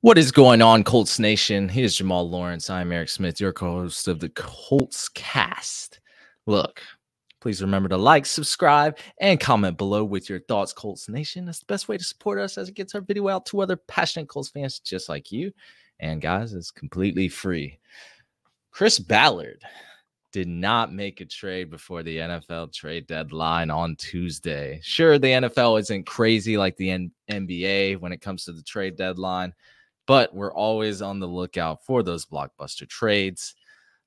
What is going on, Colts Nation? Here's Jamal Lawrence. I'm Eric Smith, your co-host of the Colts Cast. Look, please remember to like, subscribe, and comment below with your thoughts, Colts Nation. That's the best way to support us as it gets our video out to other passionate Colts fans just like you. And guys, it's completely free. Gus Ballard did not make a trade before the NFL trade deadline on Tuesday. Sure, the NFL isn't crazy like the NBA when it comes to the trade deadline, but we're always on the lookout for those blockbuster trades.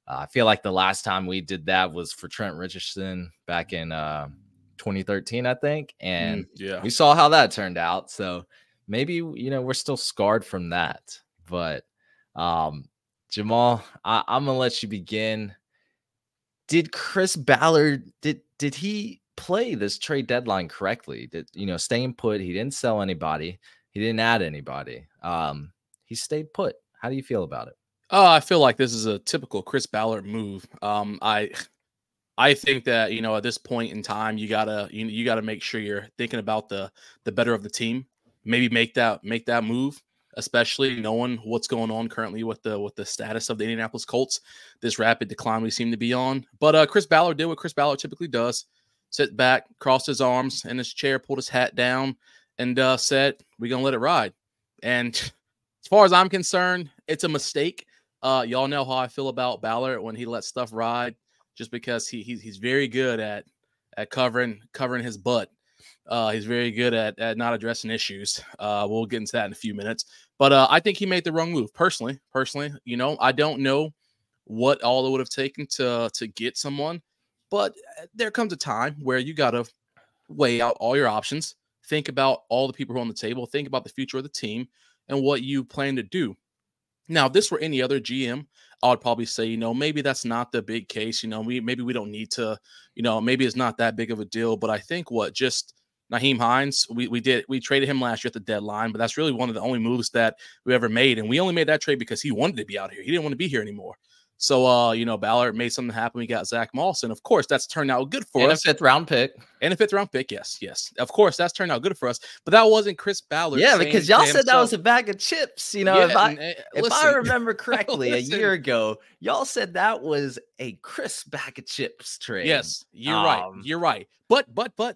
I feel like the last time we did that was for Trent Richardson back in 2013, I think. And we saw how that turned out. So maybe, we're still scarred from that. But Jamal, I'm going to let you begin. Did Gus Ballard, did he play this trade deadline correctly? Did, staying put, he didn't sell anybody. He didn't add anybody. He stayed put. How do you feel about it? I feel like this is a typical Gus Ballard move. I think that, at this point in time, you gotta make sure you're thinking about the better of the team. Maybe make that move, especially knowing what's going on currently with the status of the Indianapolis Colts, this rapid decline we seem to be on. But Gus Ballard did what Gus Ballard typically does: sit back, crossed his arms in his chair, pulled his hat down, and said, "We're gonna let it ride." And as far as I'm concerned, it's a mistake. Y'all know how I feel about Ballard when he lets stuff ride, just because he's very good at covering his butt. He's very good at not addressing issues. We'll get into that in a few minutes. But I think he made the wrong move. Personally, I don't know what all it would have taken to get someone, but there comes a time where you got to weigh out all your options, think about all the people who are on the table, think about the future of the team and what you plan to do. Now, if this were any other GM, I would probably say, maybe that's not the big case. Maybe we don't need to, maybe it's not that big of a deal. But I think just Nyheim Hines, we traded him last year at the deadline, but that's really one of the only moves that we ever made. And we only made that trade because he wanted to be out here. He didn't want to be here anymore. So, Ballard made something happen. We got Zach Moss. And, of course, that's turned out good for us. And a fifth-round pick. And a fifth-round pick, yes. Of course, that's turned out good for us. But that wasn't Gus Ballard. Yeah, because y'all said that was a bag of chips. If I remember correctly, a year ago, y'all said that was a Gus bag of chips trade. Yes, you're right. You're right. But,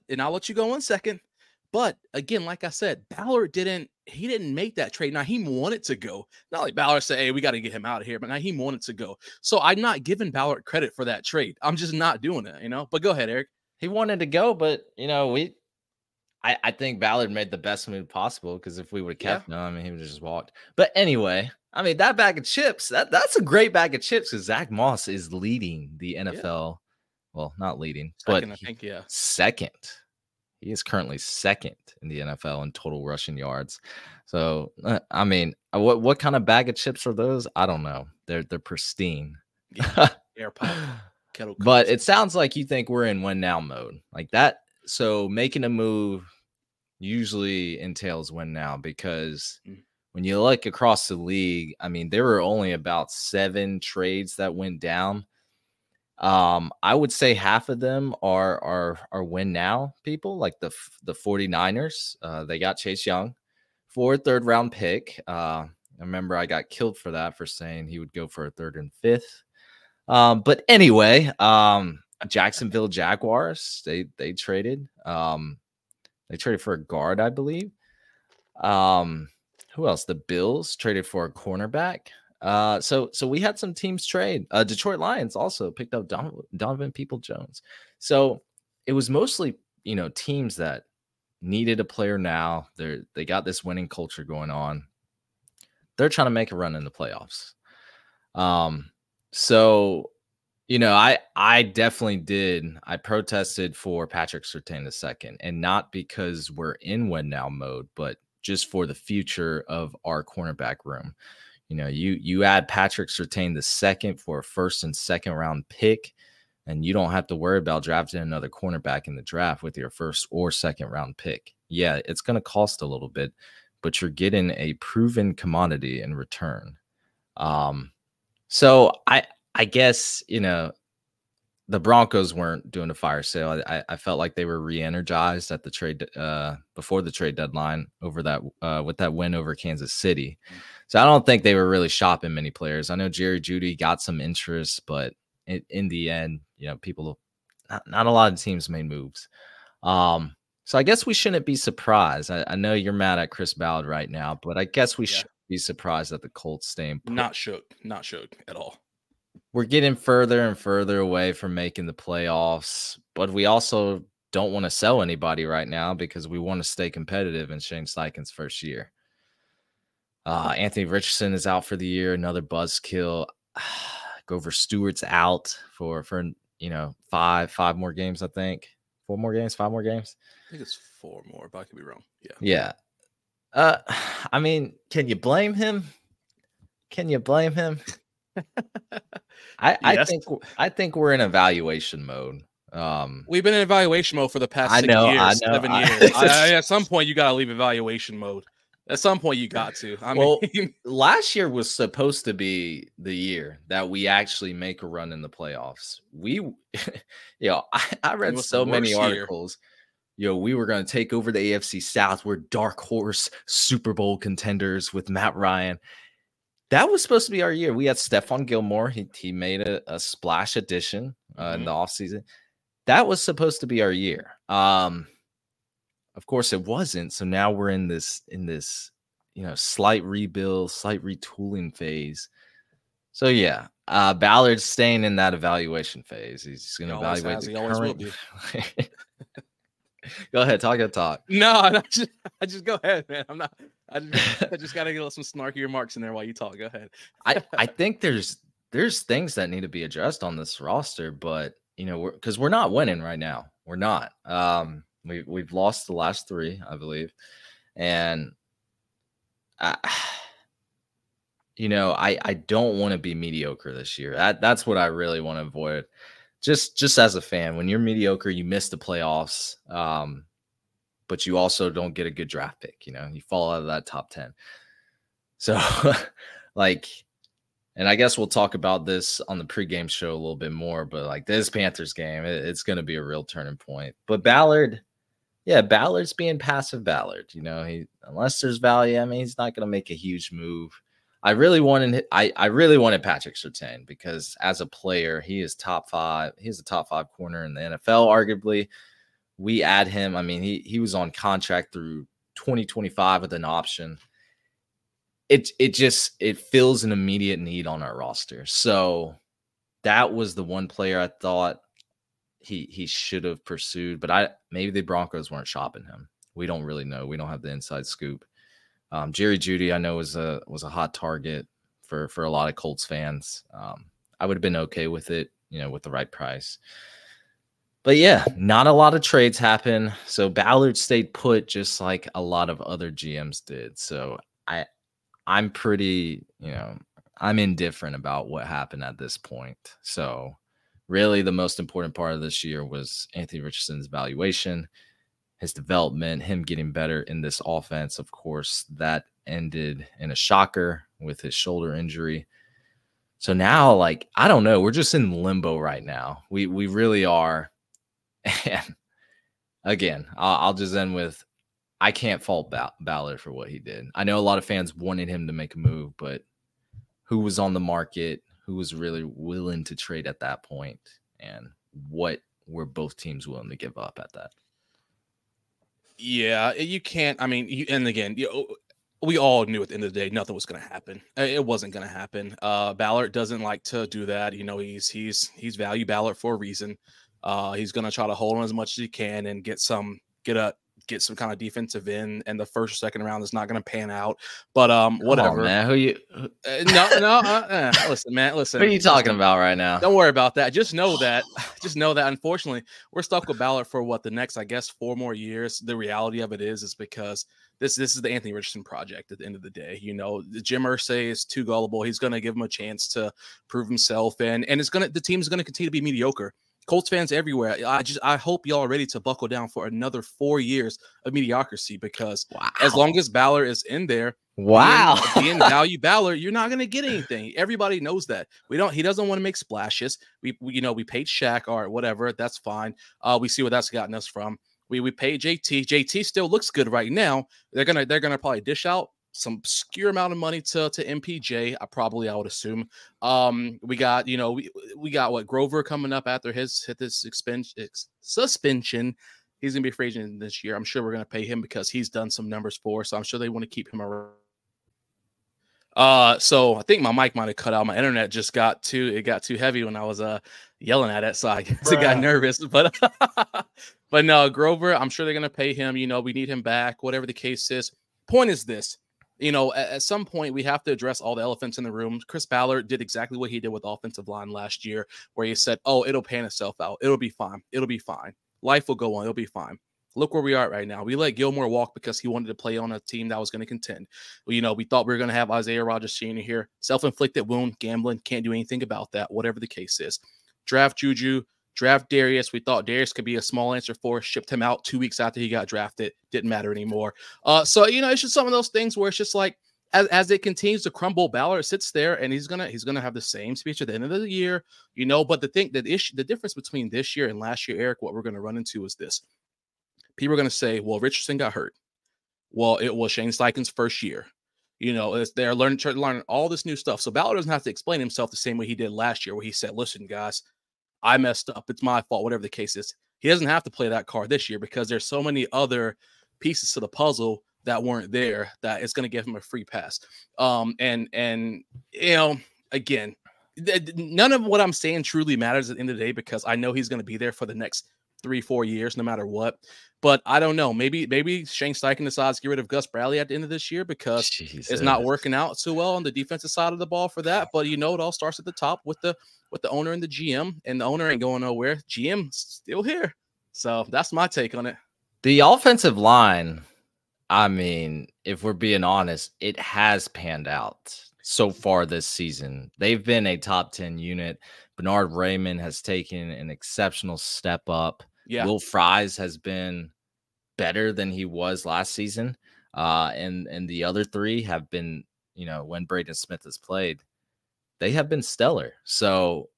and I'll let you go in a second. But, again, like I said, Ballard didn't make that trade. Nyheim wanted to go. Not like Ballard said, hey, we got to get him out of here. But Nyheim wanted to go. So I'm not giving Ballard credit for that trade. I'm just not doing it, But go ahead, Eric. He wanted to go, but, I think Ballard made the best move possible, because if we would have kept him, he would have just walked. But anyway, that bag of chips, that's a great bag of chips, because Zach Moss is leading the NFL. Yeah. Well, not leading, second, but I think, second. He is currently second in the NFL in total rushing yards. So, what kind of bag of chips are those? I don't know. They're pristine. Yeah, But it sounds like you think we're in win now mode like that. So making a move usually entails win now, because when you look across the league, there were only about 7 trades that went down. I would say half of them are win now people, like the 49ers. They got Chase Young for a 3rd round pick. I remember I got killed for that, for saying he would go for a 3rd and 5th. But anyway, Jacksonville Jaguars, they traded. They traded for a guard, I believe. Who else? The Bills traded for a cornerback. So we had some teams trade. Detroit Lions also picked up Donovan People-Jones. So it was mostly, teams that needed a player now. They got this winning culture going on. They're trying to make a run in the playoffs. So, I definitely did. I protested for Patrick Surtain II, and not because we're in win now mode, but just for the future of our cornerback room. You add Patrick Surtain II for a 1st and 2nd round pick, and you don't have to worry about drafting another cornerback in the draft with your 1st or 2nd round pick. Yeah, it's going to cost a little bit, but you're getting a proven commodity in return. So I guess, the Broncos weren't doing a fire sale. I felt like they were re-energized at the trade before the trade deadline over that with that win over Kansas City. So I don't think they were really shopping many players. I know Jerry Jeudy got some interest, but in the end, you know, people not a lot of teams made moves. So I guess we shouldn't be surprised. I know you're mad at Chris Ballard right now, but I guess we should be surprised that the Colts staying put. Not shook at all. We're getting further and further away from making the playoffs, but we also don't want to sell anybody right now because we want to stay competitive in Shane Steichen's first year. Anthony Richardson is out for the year, another buzzkill. Grover Stewart's out for you know, five more games, I think. 4 more games, 5 more games. I think it's 4 more, but I could be wrong. Yeah. I mean, can you blame him? Can you blame him? I think we're in evaluation mode. We've been in evaluation mode for the past 6 years, 7 years. At some point, you got to leave evaluation mode. At some point, you got to. I mean, last year was supposed to be the year that we actually make a run in the playoffs. I read so many articles. We were going to take over the AFC South. We're dark horse Super Bowl contenders with Matt Ryan. That was supposed to be our year. We had Stephon Gilmore. He made a splash addition in the offseason. That was supposed to be our year. Of course, it wasn't. So now we're in this, you know, slight rebuild, slight retooling phase. So yeah, Ballard's staying in that evaluation phase. He's going to evaluate the current. Go ahead, talk. No, I just go ahead, man. I just got to get some snarky remarks in there while you talk. Go ahead. I think there's things that need to be addressed on this roster, but you know, because we're not winning right now. We're not. We've lost the last 3, I believe, and you know, I don't want to be mediocre this year. That's what I really want to avoid. Just as a fan, when you're mediocre, you miss the playoffs, but you also don't get a good draft pick. You know, you fall out of that top 10. So, like, and I guess we'll talk about this on the pregame show a little bit more. But like this Panthers game, it's going to be a real turning point. But Ballard's being passive Ballard. You know, unless there's value, I mean, he's not going to make a huge move. I really wanted Patrick Surtain because as a player, he is top 5. He's a top 5 corner in the NFL, arguably. We add him. I mean, he was on contract through 2025 with an option. It fills an immediate need on our roster. So that was the one player I thought he should have pursued, but maybe the Broncos weren't shopping him. We don't really know. We don't have the inside scoop. Jerry Jeudy, I know, was a hot target for a lot of Colts fans. I would have been okay with it, you know, with the right price. But yeah, not a lot of trades happen. So Ballard stayed put just like a lot of other GMs did. So I'm pretty, you know, I'm indifferent about what happened at this point. So really the most important part of this year was Anthony Richardson's evaluation, his development, him getting better in this offense. Of course, that ended in a shocker with his shoulder injury. So now, like, I don't know. We're just in limbo right now. We really are. And again, I'll just end with, I can't fault Ballard for what he did. I know a lot of fans wanted him to make a move, but who was on the market? Who was really willing to trade at that point? And what were both teams willing to give up at that? Yeah, you can't. I mean, and again, we all knew at the end of the day nothing was going to happen. It wasn't going to happen. Ballard doesn't like to do that. You know, he's value Ballard for a reason. He's going to try to hold on as much as he can and get some kind of defensive end, and the first or second round is not going to pan out. But whatever. On, man. Who you? Listen, man. Listen. What are you talking about right now? Don't worry about that. Just know that. Unfortunately, we're stuck with Ballard for the next, I guess, 4 more years. The reality of it is because this is the Anthony Richardson project. At the end of the day, you know, Jim Irsay is too gullible. He's going to give him a chance to prove himself, and the team's going to continue to be mediocre. Colts fans everywhere, I hope y'all are ready to buckle down for another 4 years of mediocrity, because as long as Ballard is in there, Wow. Being value Ballard, you're not going to get anything. Everybody knows that. He doesn't want to make splashes. We paid Shaq or whatever. That's fine. We see what that's gotten us from. We paid JT. JT still looks good right now. They're gonna probably dish out some obscure amount of money to MPJ. I would assume. We got we got what Grover coming up after his suspension. He's gonna be a free agent this year. I'm sure we're gonna pay him because he's done some numbers for us. So I'm sure they want to keep him around. So I think my mic might have cut out. My internet just got too heavy when I was yelling at it, so I got nervous. But but no, Grover, I'm sure they're gonna pay him. We need him back, whatever the case is. Point is this. At some point we have to address all the elephants in the room. Chris Ballard did exactly what he did with offensive line last year, where he said, "Oh, it'll pan itself out. It'll be fine. It'll be fine. Life will go on. It'll be fine." Look where we are right now. We let Gilmore walk because he wanted to play on a team that was going to contend. We thought we were going to have Isaiah Rodgers Sr. here. Self-inflicted wound, gambling, can't do anything about that, whatever the case is. Draft Juju, draft Darius. We thought Darius could be a small answer for us. Shipped him out 2 weeks after he got drafted. Didn't matter anymore. So it's just some of those things where it's just like, as it continues to crumble, Ballard sits there and he's gonna have the same speech at the end of the year. But the difference between this year and last year, Eric, what we're going to run into is this. People are going to say, well, Richardson got hurt. Well, it was Shane Steichen's first year. They're learning all this new stuff. So Ballard doesn't have to explain himself the same way he did last year, where he said, listen, guys, I messed up. It's my fault, whatever the case is. He doesn't have to play that card this year because there's so many other pieces to the puzzle that weren't there that it's going to give him a free pass. Again, none of what I'm saying truly matters at the end of the day because I know he's going to be there for the next 3-4 years, no matter what. But I don't know. Maybe Shane Steichen decides to get rid of Gus Bradley at the end of this year because it's not working out so well on the defensive side of the ball for that. But it all starts at the top with the owner and the GM, and the owner ain't going nowhere. GM still here. So that's my take on it. The offensive line, I mean, if we're being honest, it has panned out so far this season. They've been a top 10 unit. Bernard Raymond has taken an exceptional step up. Yeah. Will Fries has been better than he was last season. And the other three have been, when Braden Smith has played, they have been stellar. So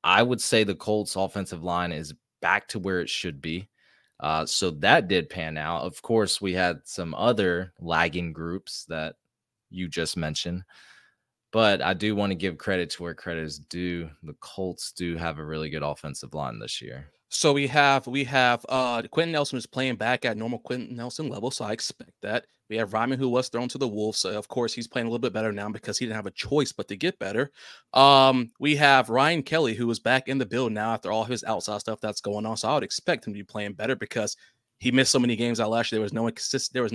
I would say the Colts offensive line is back to where it should be. So that did pan out. Of course, we had some other lagging groups that you just mentioned. But I do want to give credit to where credit is due. The Colts do have a really good offensive line this year. So we have Quentin Nelson is playing back at normal Quentin Nelson level, so I expect that. We have Ryman, who was thrown to the Wolves, so of course he's playing a little bit better now because he didn't have a choice but to get better. We have Ryan Kelly, who is back in the build now after all his outside stuff that's going on, so I would expect him to be playing better because he missed so many games out last year. There was no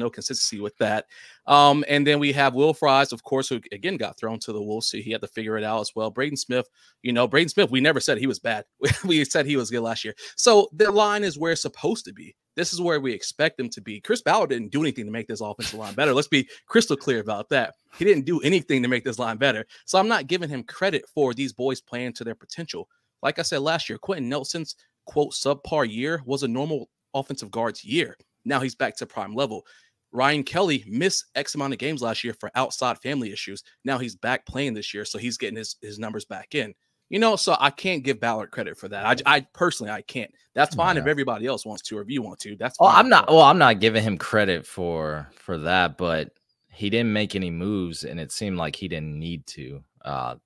consistency with that. And then we have Will Fries, of course, who again got thrown to the Wolves, so he had to figure it out as well. Braden Smith, we never said he was bad. We said he was good last year. So their line is where it's supposed to be. This is where we expect them to be. Chris Ballard didn't do anything to make this offensive line better. Let's be crystal clear about that. He didn't do anything to make this line better. So I'm not giving him credit for these boys playing to their potential. Like I said last year, Quentin Nelson's quote subpar year was a normal offensive guard's year. Now he's back to prime level. Ryan Kelly missed X amount of games last year for outside family issues. Now he's back playing this year, so he's getting his numbers back in. So I can't give Ballard credit for that. I personally, I can't. That's fine if everybody else wants to, or if you want to. That's fine. I'm not giving him credit for that, but he didn't make any moves, and it seemed like he didn't need to.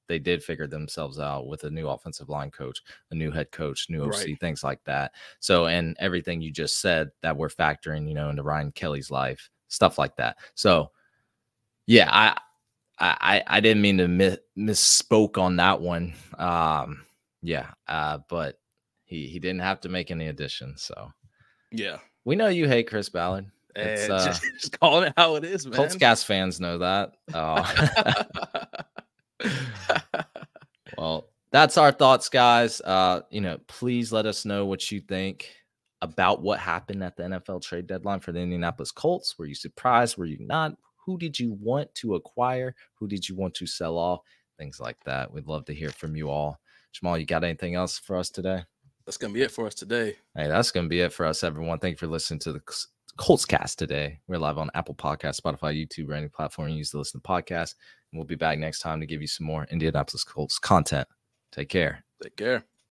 They did figure themselves out with a new offensive line coach, a new head coach, new OC, things like that. So, and everything you just said that we're factoring, into Ryan Kelly's life, stuff like that. So, yeah, I didn't mean to misspoke on that one. But he didn't have to make any additions. So, yeah, we know you hate Chris Ballard. It's, just calling it how it is, man. Colts Gas fans know that. Well, that's our thoughts, guys. Please let us know what you think about what happened at the NFL trade deadline for the Indianapolis Colts. Were you surprised? Were you not? Who did you want to acquire? Who did you want to sell off? Things like that. We'd love to hear from you all. Jamal, you got anything else for us today? That's going to be it for us today. Hey, that's going to be it for us, everyone. Thank you for listening to the Colts Cast today. We're live on Apple Podcasts, Spotify, YouTube, or any platform you use to listen to podcasts. And we'll be back next time to give you some more Indianapolis Colts content. Take care. Take care.